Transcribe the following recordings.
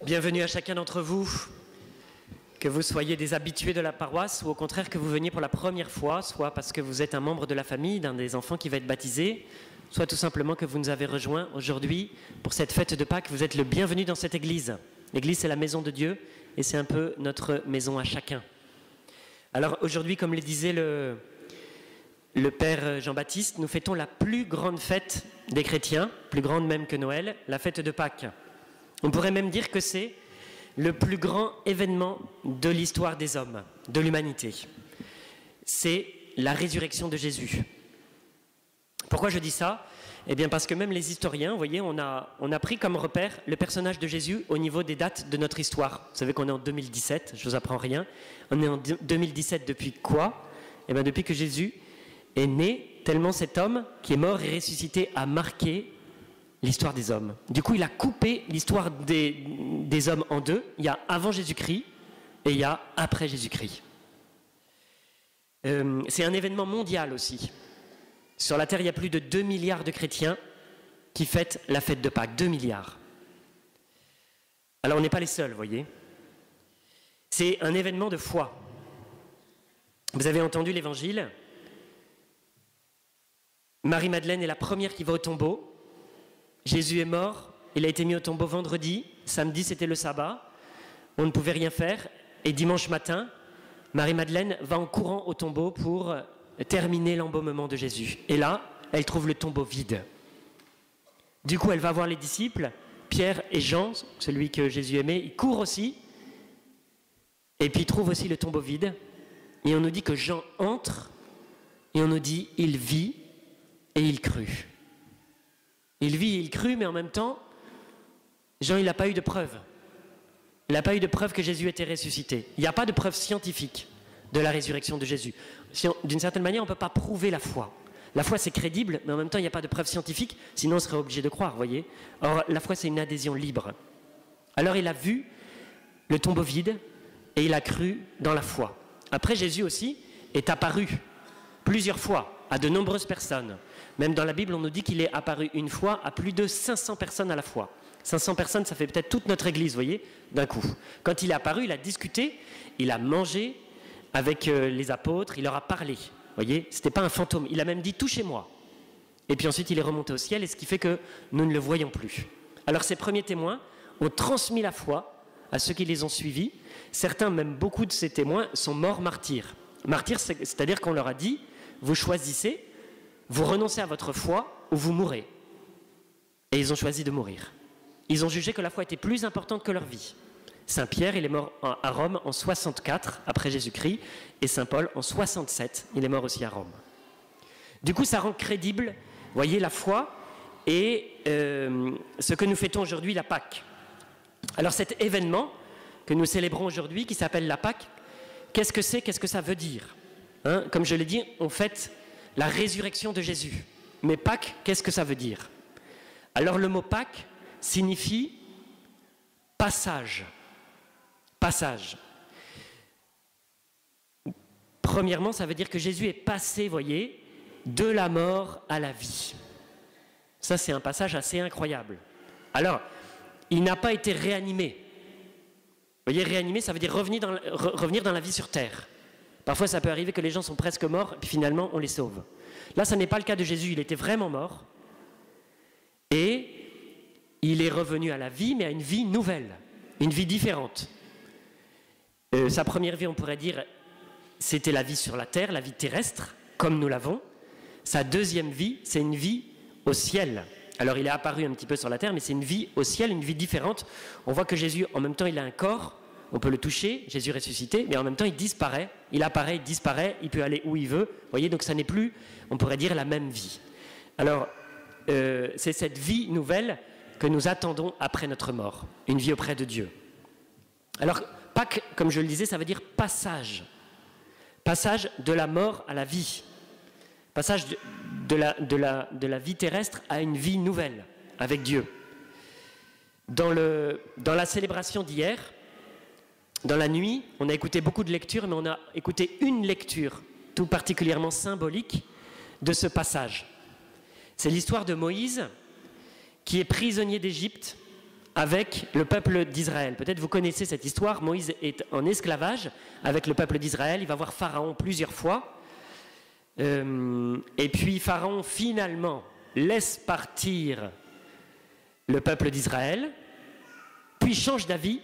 Bienvenue à chacun d'entre vous, que vous soyez des habitués de la paroisse ou au contraire que vous veniez pour la première fois, soit parce que vous êtes un membre de la famille d'un des enfants qui va être baptisé, soit tout simplement que vous nous avez rejoints aujourd'hui pour cette fête de Pâques. Vous êtes le bienvenu dans cette église. L'église, c'est la maison de Dieu et c'est un peu notre maison à chacun. Alors aujourd'hui, comme le disait le Père Jean-Baptiste, nous fêtons la plus grande fête des chrétiens, plus grande même que Noël, la fête de Pâques. On pourrait même dire que c'est le plus grand événement de l'histoire des hommes, de l'humanité. C'est la résurrection de Jésus. Pourquoi je dis ça ? Eh bien parce que même les historiens, vous voyez, on a pris comme repère le personnage de Jésus au niveau des dates de notre histoire. Vous savez qu'on est en 2017, je ne vous apprends rien. On est en 2017 depuis quoi ? Eh bien depuis que Jésus est né, tellement cet homme qui est mort et ressuscité a marqué l'histoire des hommes. Du coup, il a coupé l'histoire des hommes en deux. Il y a avant Jésus-Christ et il y a après Jésus-Christ. C'est un événement mondial aussi. Sur la Terre, il y a plus de 2 milliards de chrétiens qui fêtent la fête de Pâques. 2 milliards. Alors, on n'est pas les seuls, vous voyez. C'est un événement de foi. Vous avez entendu l'évangile. Marie-Madeleine est la première qui va au tombeau. Jésus est mort, il a été mis au tombeau vendredi, samedi c'était le sabbat, on ne pouvait rien faire, et dimanche matin, Marie-Madeleine va en courant au tombeau pour terminer l'embaumement de Jésus. Et là, elle trouve le tombeau vide. Du coup, elle va voir les disciples, Pierre et Jean, celui que Jésus aimait, ils courent aussi, et puis ils trouvent aussi le tombeau vide, et on nous dit que Jean entre, et on nous dit il vit et il crut. Il vit et il crut, mais en même temps, Jean, il n'a pas eu de preuve. Il n'a pas eu de preuve que Jésus était ressuscité. Il n'y a pas de preuve scientifique de la résurrection de Jésus. D'une certaine manière, on ne peut pas prouver la foi. La foi, c'est crédible, mais en même temps, il n'y a pas de preuve scientifique, sinon on serait obligé de croire, vous voyez. Or, la foi, c'est une adhésion libre. Alors, il a vu le tombeau vide et il a cru dans la foi. Après, Jésus aussi est apparu plusieurs fois à de nombreuses personnes. Même dans la Bible, on nous dit qu'il est apparu une fois à plus de 500 personnes à la fois. 500 personnes, ça fait peut-être toute notre église, vous voyez, d'un coup. Quand il est apparu, il a discuté, il a mangé avec les apôtres, il leur a parlé. Vous voyez, c'était pas un fantôme. Il a même dit « touchez-moi ». Et puis ensuite, il est remonté au ciel, et ce qui fait que nous ne le voyons plus. Alors ces premiers témoins ont transmis la foi à ceux qui les ont suivis. Certains, même beaucoup de ces témoins, sont morts martyrs. Martyrs, c'est-à-dire qu'on leur a dit « vous choisissez ». Vous renoncez à votre foi ou vous mourrez. Et ils ont choisi de mourir. Ils ont jugé que la foi était plus importante que leur vie. Saint Pierre, il est mort à Rome en 64 après Jésus-Christ, et Saint Paul en 67, il est mort aussi à Rome. Du coup, ça rend crédible, voyez, la foi et ce que nous fêtons aujourd'hui, la Pâque. Alors cet événement que nous célébrons aujourd'hui, qui s'appelle la Pâque, qu'est-ce que c'est, qu'est-ce que ça veut dire, hein ? Comme je l'ai dit, on fête la résurrection de Jésus. Mais Pâques, qu'est-ce que ça veut dire ? Alors le mot Pâques signifie passage. Passage. Premièrement, ça veut dire que Jésus est passé, voyez, de la mort à la vie. Ça, c'est un passage assez incroyable. Alors, il n'a pas été réanimé. Vous voyez, réanimé, ça veut dire revenir dans la vie sur terre. Parfois, ça peut arriver que les gens sont presque morts, et puis finalement, on les sauve. Là, ça n'est pas le cas de Jésus. Il était vraiment mort. Et il est revenu à la vie, mais à une vie nouvelle, une vie différente. Sa première vie, on pourrait dire, c'était la vie sur la terre, la vie terrestre, comme nous l'avons. Sa deuxième vie, c'est une vie au ciel. Alors, il est apparu un petit peu sur la terre, mais c'est une vie au ciel, une vie différente. On voit que Jésus, en même temps, il a un corps. On peut le toucher, Jésus ressuscité, mais en même temps, il disparaît. Il apparaît, il disparaît, il peut aller où il veut. Vous voyez, donc ça n'est plus, on pourrait dire, la même vie. Alors, c'est cette vie nouvelle que nous attendons après notre mort. Une vie auprès de Dieu. Alors, Pâques, comme je le disais, ça veut dire passage. Passage de la mort à la vie. Passage de la vie terrestre à une vie nouvelle, avec Dieu. Dans la célébration d'hier, dans la nuit, on a écouté beaucoup de lectures, mais on a écouté une lecture tout particulièrement symbolique de ce passage. C'est l'histoire de Moïse qui est prisonnier d'Égypte avec le peuple d'Israël. Peut-être vous connaissez cette histoire. Moïse est en esclavage avec le peuple d'Israël. Il va voir Pharaon plusieurs fois. Et puis Pharaon finalement laisse partir le peuple d'Israël, puis change d'avis,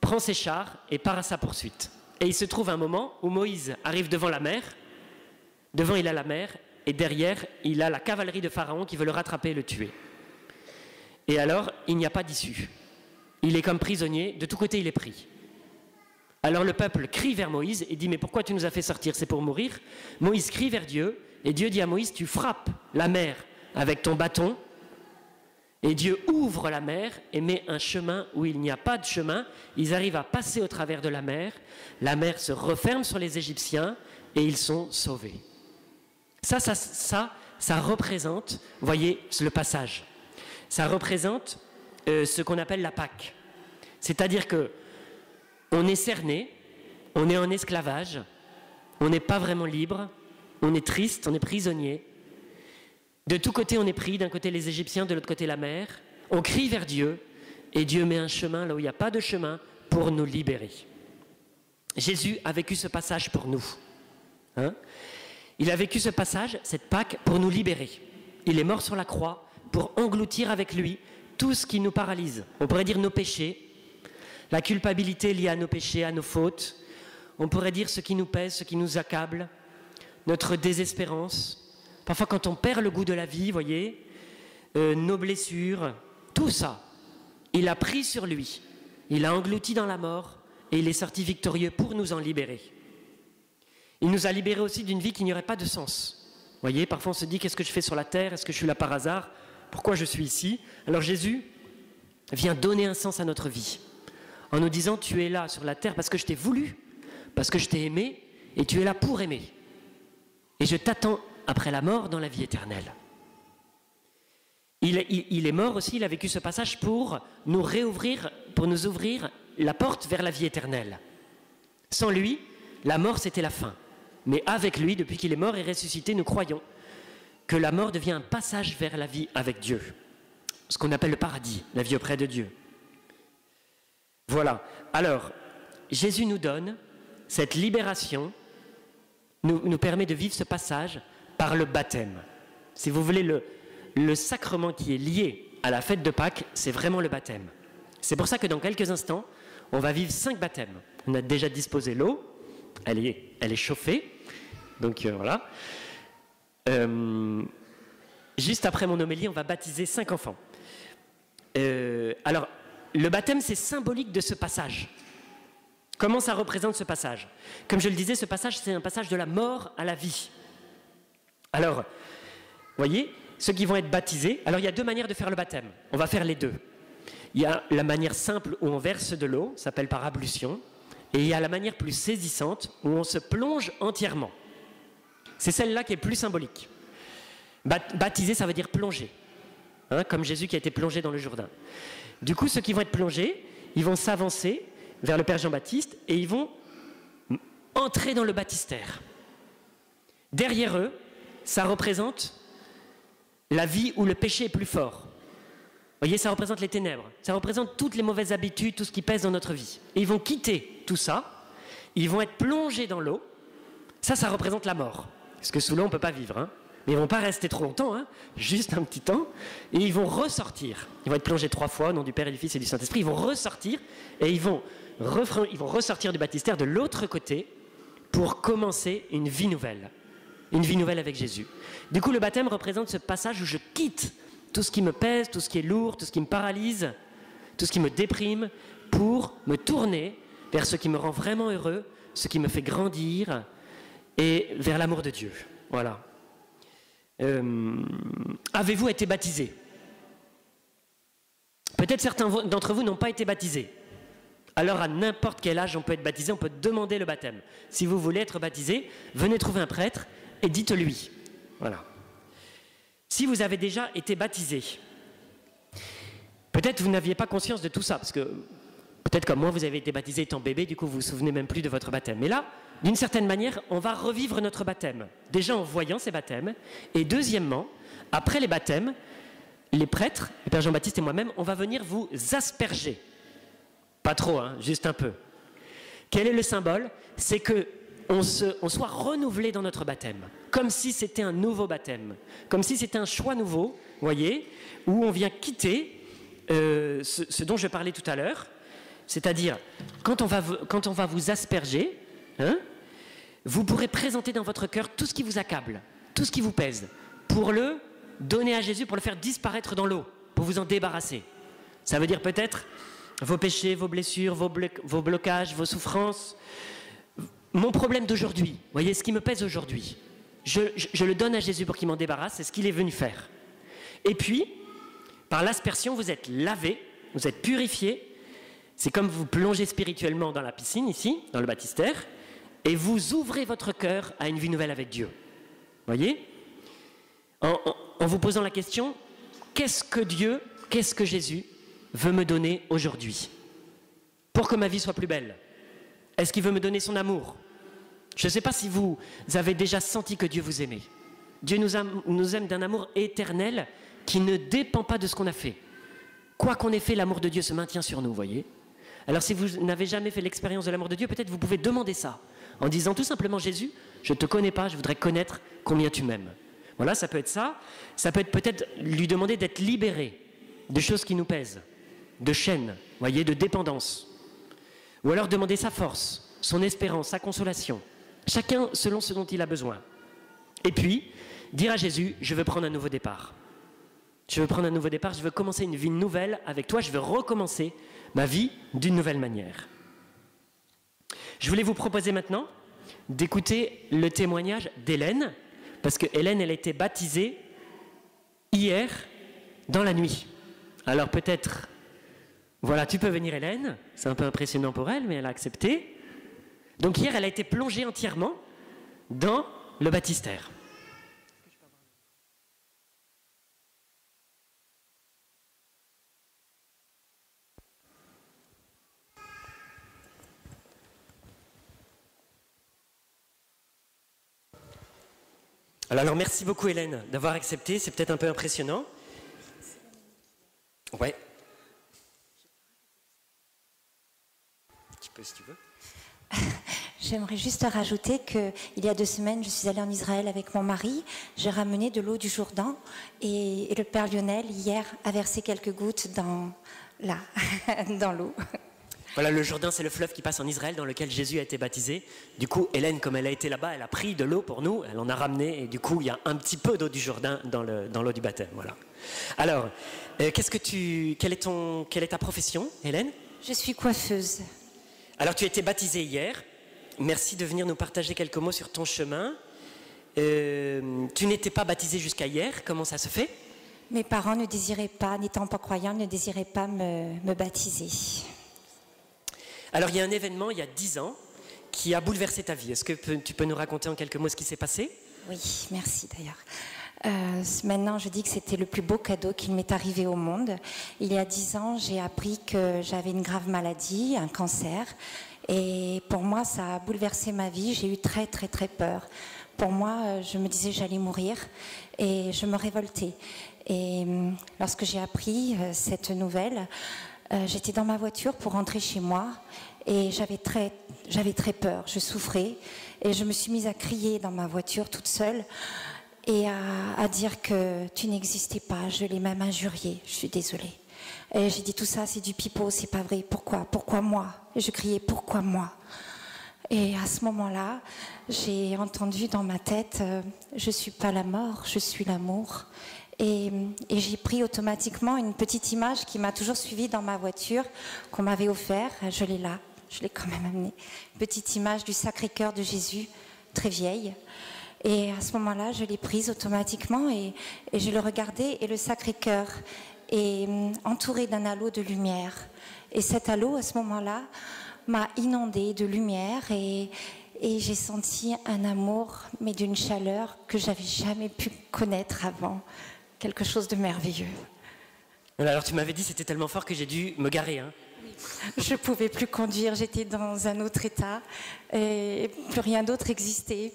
prend ses chars et part à sa poursuite. Et il se trouve un moment où Moïse arrive devant la mer. Devant il a la mer et derrière il a la cavalerie de Pharaon qui veut le rattraper et le tuer. Et alors, il n'y a pas d'issue. Il est comme prisonnier, de tous côtés il est pris. Alors le peuple crie vers Moïse et dit « Mais pourquoi tu nous as fait sortir? C'est pour mourir ?» Moïse crie vers Dieu et Dieu dit à Moïse « Tu frappes la mer avec ton bâton » et Dieu ouvre la mer et met un chemin où il n'y a pas de chemin. Ils arrivent à passer au travers de la mer se referme sur les Égyptiens et ils sont sauvés. Ça représente, vous voyez, le passage. Ça représente ce qu'on appelle la Pâque. C'est-à-dire que on est cerné, on est en esclavage, on n'est pas vraiment libre, on est triste, on est prisonnier. De tous côtés, on est pris, d'un côté les Égyptiens, de l'autre côté la mer. On crie vers Dieu, et Dieu met un chemin là où il n'y a pas de chemin pour nous libérer. Jésus a vécu ce passage pour nous. Il a vécu ce passage, cette Pâque, pour nous libérer. Il est mort sur la croix pour engloutir avec lui tout ce qui nous paralyse. On pourrait dire nos péchés, la culpabilité liée à nos péchés, à nos fautes. On pourrait dire ce qui nous pèse, ce qui nous accable, notre désespérance. Parfois quand on perd le goût de la vie, voyez, nos blessures, tout ça, il a pris sur lui. Il a englouti dans la mort et il est sorti victorieux pour nous en libérer. Il nous a libérés aussi d'une vie qui n'y aurait pas de sens. Vous voyez, parfois on se dit, qu'est-ce que je fais sur la terre? Est-ce que je suis là par hasard? Pourquoi je suis ici? Alors Jésus vient donner un sens à notre vie, en nous disant, tu es là sur la terre parce que je t'ai voulu, parce que je t'ai aimé, et tu es là pour aimer. Et je t'attends après la mort dans la vie éternelle. Il est mort aussi, il a vécu ce passage pour nous réouvrir, pour nous ouvrir la porte vers la vie éternelle. Sans lui, la mort c'était la fin. Mais avec lui, depuis qu'il est mort et ressuscité, nous croyons que la mort devient un passage vers la vie avec Dieu. Ce qu'on appelle le paradis, la vie auprès de Dieu. Voilà. Alors, Jésus nous donne cette libération, nous permet de vivre ce passage par le baptême. Si vous voulez, le sacrement qui est lié à la fête de Pâques, c'est vraiment le baptême. C'est pour ça que dans quelques instants, on va vivre 5 baptêmes. On a déjà disposé l'eau, elle est chauffée, donc voilà. Juste après mon homélie, on va baptiser 5 enfants. Alors, le baptême, c'est symbolique de ce passage. Comment ça représente ce passage? Comme je le disais, ce passage, c'est un passage de la mort à la vie. Alors, vous voyez, ceux qui vont être baptisés, alors il y a 2 manières de faire le baptême. On va faire les 2. Il y a la manière simple où on verse de l'eau, ça s'appelle par ablution, et il y a la manière plus saisissante où on se plonge entièrement. C'est celle-là qui est plus symbolique. Baptiser, ça veut dire plonger, comme Jésus qui a été plongé dans le Jourdain. Du coup, ceux qui vont être plongés, ils vont s'avancer vers le Père Jean-Baptiste et ils vont entrer dans le baptistère. Derrière eux, ça représente la vie où le péché est plus fort. Vous voyez, ça représente les ténèbres, ça représente toutes les mauvaises habitudes, tout ce qui pèse dans notre vie. Et ils vont quitter tout ça, ils vont être plongés dans l'eau. Ça représente la mort. Parce que sous l'eau, on ne peut pas vivre. Mais ils ne vont pas rester trop longtemps, juste un petit temps. Et ils vont ressortir. Ils vont être plongés 3 fois au nom du Père et du Fils et du Saint-Esprit. Ils vont ressortir et ils vont ressortir du baptistère de l'autre côté pour commencer une vie nouvelle. Une vie nouvelle avec Jésus. Du coup, le baptême représente ce passage où je quitte tout ce qui me pèse, tout ce qui est lourd, tout ce qui me paralyse, tout ce qui me déprime, pour me tourner vers ce qui me rend vraiment heureux, ce qui me fait grandir, et vers l'amour de Dieu. Voilà. Avez-vous été baptisés? Peut-être certains d'entre vous n'ont pas été baptisés. Alors à n'importe quel âge on peut être baptisé, on peut demander le baptême. Si vous voulez être baptisé, venez trouver un prêtre et dites-lui. Voilà. Si vous avez déjà été baptisé, peut-être vous n'aviez pas conscience de tout ça, parce que peut-être comme moi vous avez été baptisé étant bébé, du coup vous vous souvenez même plus de votre baptême. Mais là, d'une certaine manière, on va revivre notre baptême. Déjà en voyant ces baptêmes, et deuxièmement, après les baptêmes, les prêtres, le Père Jean-Baptiste et moi-même, on va venir vous asperger. Pas trop, hein, juste un peu. Quel est le symbole? C'est qu'on soit renouvelé dans notre baptême, comme si c'était un nouveau baptême, comme si c'était un choix nouveau, voyez, où on vient quitter ce dont je parlais tout à l'heure, c'est-à-dire quand on va vous asperger, hein, vous pourrez présenter dans votre cœur tout ce qui vous accable, tout ce qui vous pèse, pour le donner à Jésus, pour le faire disparaître dans l'eau, pour vous en débarrasser. Ça veut dire peut-être vos péchés, vos blessures, vos blocages, vos souffrances, mon problème d'aujourd'hui, voyez, ce qui me pèse aujourd'hui. Je le donne à Jésus pour qu'il m'en débarrasse, c'est ce qu'il est venu faire. Et puis, par l'aspersion, vous êtes lavé, vous êtes purifié. C'est comme vous plongez spirituellement dans la piscine, ici, dans le baptistère, et vous ouvrez votre cœur à une vie nouvelle avec Dieu. Voyez ? En vous posant la question, qu'est-ce que Jésus veut me donner aujourd'hui pour que ma vie soit plus belle? Est-ce qu'il veut me donner son amour? Je ne sais pas si vous avez déjà senti que Dieu vous aimait. Dieu nous aime d'un amour éternel qui ne dépend pas de ce qu'on a fait. Quoi qu'on ait fait, l'amour de Dieu se maintient sur nous, voyez. Alors si vous n'avez jamais fait l'expérience de l'amour de Dieu, peut-être vous pouvez demander ça, en disant tout simplement, Jésus, je ne te connais pas, je voudrais connaître combien tu m'aimes. Voilà, ça peut être ça. Ça peut être peut-être lui demander d'être libéré de choses qui nous pèsent, de chaînes, voyez, de dépendance. Ou alors demander sa force, son espérance, sa consolation. Chacun selon ce dont il a besoin. Et puis, dire à Jésus, je veux prendre un nouveau départ. Je veux prendre un nouveau départ, je veux commencer une vie nouvelle avec toi, je veux recommencer ma vie d'une nouvelle manière. Je voulais vous proposer maintenant d'écouter le témoignage d'Hélène, parce que Hélène, elle a été baptisée hier dans la nuit. Alors peut-être, voilà, tu peux venir Hélène, c'est un peu impressionnant pour elle, mais elle a accepté. Donc hier, elle a été plongée entièrement dans le baptistère. Alors merci beaucoup Hélène d'avoir accepté, c'est peut-être un peu impressionnant. Ouais. Tu peux si tu veux. J'aimerais juste rajouter qu'il y a 2 semaines, je suis allée en Israël avec mon mari. J'ai ramené de l'eau du Jourdain et le Père Lionel, hier, a versé quelques gouttes dans l'eau. Voilà, le Jourdain, c'est le fleuve qui passe en Israël dans lequel Jésus a été baptisé. Du coup, Hélène, comme elle a été là-bas, elle a pris de l'eau pour nous, elle en a ramené et du coup, il y a un petit peu d'eau du Jourdain dans l'eau du baptême. Voilà. Alors, quelle est ta profession, Hélène? Je suis coiffeuse. Alors, tu as été baptisée hier. Merci de venir nous partager quelques mots sur ton chemin. Tu n'étais pas baptisée jusqu'à hier, comment ça se fait? Mes parents ne désiraient pas, n'étant pas croyants, ne désiraient pas me baptiser. Alors, il y a un événement, il y a 10 ans, qui a bouleversé ta vie. Est-ce que tu peux nous raconter en quelques mots ce qui s'est passé? Oui, merci d'ailleurs. Maintenant, je dis que c'était le plus beau cadeau qui m'est arrivé au monde. Il y a 10 ans, j'ai appris que j'avais une grave maladie, un cancer. Et pour moi, ça a bouleversé ma vie. J'ai eu très, très, très peur. Pour moi, je me disais que j'allais mourir et je me révoltais. Et lorsque j'ai appris cette nouvelle, j'étais dans ma voiture pour rentrer chez moi et j'avais très peur, je souffrais et je me suis mise à crier dans ma voiture toute seule et à dire que tu n'existais pas, je l'ai même injurié, je suis désolée. Et j'ai dit tout ça c'est du pipeau, c'est pas vrai, pourquoi moi? Et je criais pourquoi moi? Et à ce moment-là, j'ai entendu dans ma tête, je suis pas la mort, je suis l'amour. Et j'ai pris automatiquement une petite image qui m'a toujours suivie dans ma voiture, qu'on m'avait offert. Je l'ai là, je l'ai quand même amenée. Une petite image du Sacré-Cœur de Jésus, très vieille. Et à ce moment-là, je l'ai prise automatiquement et je le regardais. Et le Sacré-Cœur est entouré d'un halo de lumière. Et cet halo, à ce moment-là, m'a inondée de lumière et j'ai senti un amour, mais d'une chaleur que j'avais jamais pu connaître avant. Quelque chose de merveilleux. Alors tu m'avais dit c'était tellement fort que j'ai dû me garer. Hein. Je ne pouvais plus conduire, j'étais dans un autre état et plus rien d'autre existait.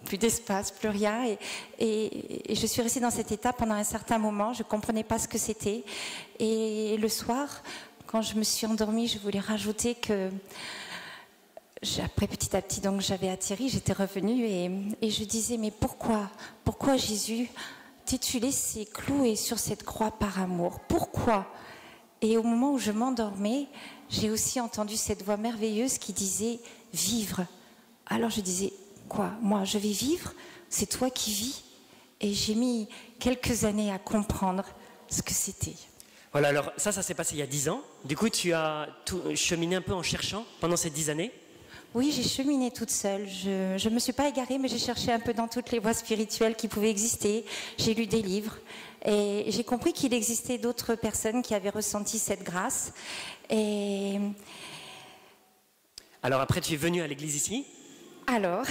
plus d'espace, plus rien. Et je suis restée dans cet état pendant un certain moment. Je ne comprenais pas ce que c'était. Et le soir, quand je me suis endormie, je voulais rajouter que... Après, petit à petit, donc j'avais atterri, j'étais revenue et je disais, mais pourquoi Jésus, t'es-tu laissé clouer sur cette croix par amour? Pourquoi? Et au moment où je m'endormais, j'ai aussi entendu cette voix merveilleuse qui disait, vivre. Alors je disais, quoi? Moi, je vais vivre? C'est toi qui vis? Et j'ai mis quelques années à comprendre ce que c'était. Voilà, alors ça s'est passé il y a 10 ans. Du coup, tu as cheminé un peu en cherchant pendant ces 10 années? Oui, j'ai cheminé toute seule. Je ne me suis pas égarée, mais j'ai cherché un peu dans toutes les voies spirituelles qui pouvaient exister. J'ai lu des livres et j'ai compris qu'il existait d'autres personnes qui avaient ressenti cette grâce. Et... Alors après, tu es venue à l'église ici? Alors,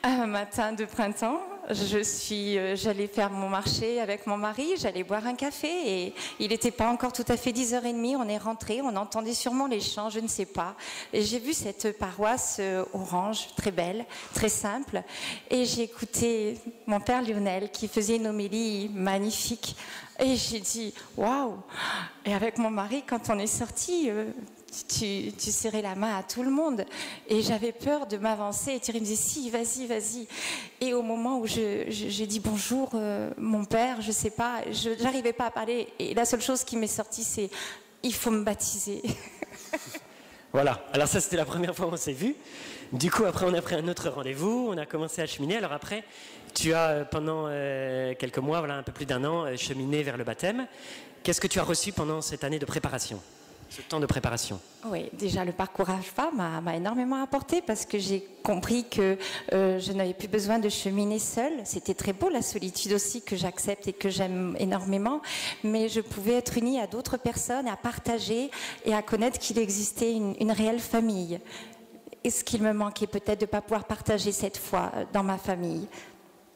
un matin de printemps, j'allais faire mon marché avec mon mari, j'allais boire un café et il n'était pas encore tout à fait 10h30, on est rentré, on entendait sûrement les chants, je ne sais pas. Et j'ai vu cette paroisse orange, très belle, très simple, et j'ai écouté mon père Lionel qui faisait une homélie magnifique. Et j'ai dit, waouh! Et avec mon mari, quand on est sorti, tu serrais la main à tout le monde. Et j'avais peur de m'avancer. Et Thierry me disait, si, vas-y, vas-y. Et au moment où j'ai dit bonjour, mon père, je sais pas, j'arrivais pas à parler. Et la seule chose qui m'est sortie, c'est, il faut me baptiser. Voilà, alors ça c'était la première fois où on s'est vu. Du coup après on a pris un autre rendez-vous, on a commencé à cheminer. Alors après tu as pendant quelques mois, voilà, un peu plus d'1 an, cheminé vers le baptême. Qu'est-ce que tu as reçu pendant cette année de préparation, ce temps de préparation? Oui, déjà le parcours AFPA m'a énormément apporté parce que j'ai compris que je n'avais plus besoin de cheminer seule. C'était très beau, la solitude aussi que j'accepte et que j'aime énormément, mais je pouvais être unie à d'autres personnes, à partager et à connaître qu'il existait une réelle famille. Et ce qu'il me manquait peut-être de ne pas pouvoir partager cette foi dans ma famille.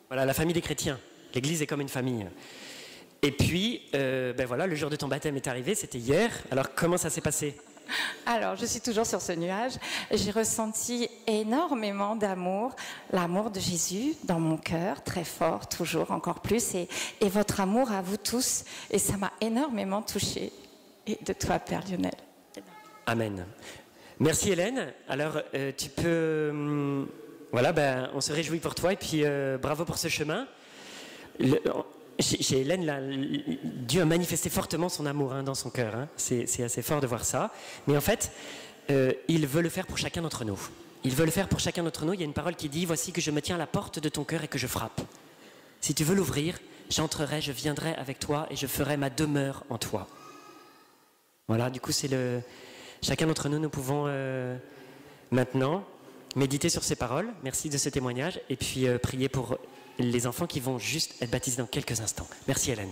Voilà, la famille des chrétiens. L'Église est comme une famille. Et puis, ben voilà, le jour de ton baptême est arrivé, c'était hier. Alors, comment ça s'est passé? Alors, je suis toujours sur ce nuage. J'ai ressenti énormément d'amour, l'amour de Jésus dans mon cœur, très fort, toujours, encore plus, et votre amour à vous tous. Et ça m'a énormément touchée. Et de toi, Père Lionel. Amen. Merci Hélène. Alors, tu peux... voilà, ben, on se réjouit pour toi et puis bravo pour ce chemin. Chez Hélène, là, Dieu a manifesté fortement son amour dans son cœur. Hein. C'est assez fort de voir ça. Mais en fait, il veut le faire pour chacun d'entre nous. Il veut le faire pour chacun d'entre nous. Il y a une parole qui dit « Voici que je me tiens à la porte de ton cœur et que je frappe. Si tu veux l'ouvrir, j'entrerai, je viendrai avec toi et je ferai ma demeure en toi. » Voilà, du coup, c'est le... Chacun d'entre nous, nous pouvons maintenant méditer sur ces paroles. Merci de ce témoignage. Et puis prier pour les enfants qui vont juste être baptisés dans quelques instants. Merci Hélène.